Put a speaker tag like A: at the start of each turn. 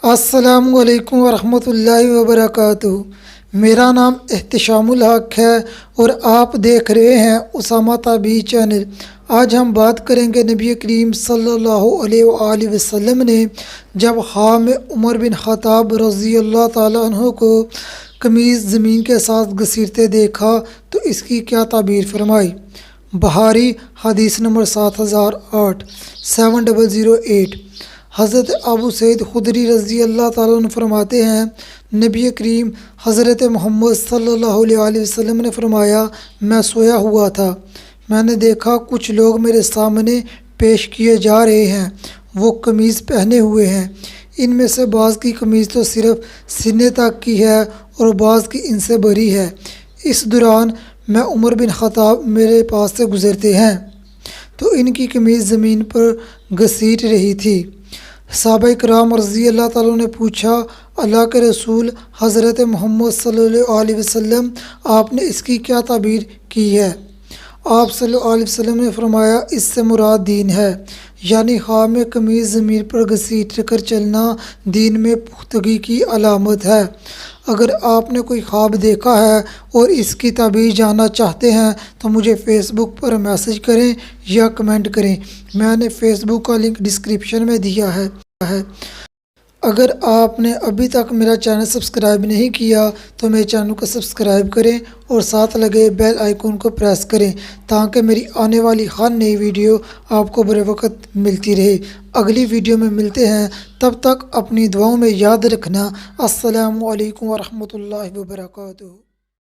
A: السلام علیکم ورحمۃ اللہ وبرکاتہ۔ میرا نام احتشام الحق ہے اور آپ دیکھ رہے ہیں اسامہ تابعی چینل۔ آج ہم بات کریں گے نبی کریم صلی اللہ علیہ وآلہ وسلم نے جب خواب میں عمر بن خطاب رضی اللہ تعالیٰ عنہ کو قمیض زمین کے ساتھ گھسیٹتے دیکھا تو اس کی کیا تعبیر فرمائی۔ بخاری حدیث نمبر 7008 7008۔ حضرت ابو سعید خدری رضی اللہ تعالیٰ عنہ فرماتے ہیں، نبی کریم حضرت محمد صلی اللہ علیہ وسلم نے فرمایا، میں سویا ہوا تھا، میں نے دیکھا کچھ لوگ میرے سامنے پیش کیے جا رہے ہیں، وہ قمیض پہنے ہوئے ہیں، ان میں سے بعض کی قمیض تو صرف سینے تک کی ہے اور بعض کی ان سے بری ہے۔ اس دوران میں عمر بن خطاب میرے پاس سے گزرتے ہیں تو ان کی قمیض زمین پر گھسیٹ رہی تھی۔ صحابہ کرام رضی اللہ تعالیٰ نے پوچھا، اللہ کے رسول حضرت محمد صلی اللہ علیہ وسلم، آپ نے اس کی کیا تعبیر کی ہے؟ آپ صلی اللہ علیہ وسلم نے فرمایا، اس سے مراد دین ہے، یعنی خواب میں قمیض زمین پر گھسیٹ کر چلنا دین میں پختگی کی علامت ہے۔ اگر آپ نے کوئی خواب دیکھا ہے اور اس کی تعبیر جاننا چاہتے ہیں تو مجھے فیس بک پر میسج کریں یا کمنٹ کریں، میں نے فیس بک کا لنک ڈسکرپشن میں دیا ہے۔ اگر آپ نے ابھی تک میرا چینل سبسکرائب نہیں کیا تو میرے چینل کو سبسکرائب کریں اور ساتھ لگے بیل آئیکن کو پریس کریں تاکہ میری آنے والی ہر نئی ویڈیو آپ کو بر وقت ملتی رہے۔ اگلی ویڈیو میں ملتے ہیں، تب تک اپنی دعاؤں میں یاد رکھنا۔ السلام علیکم ورحمۃ اللہ وبرکاتہ۔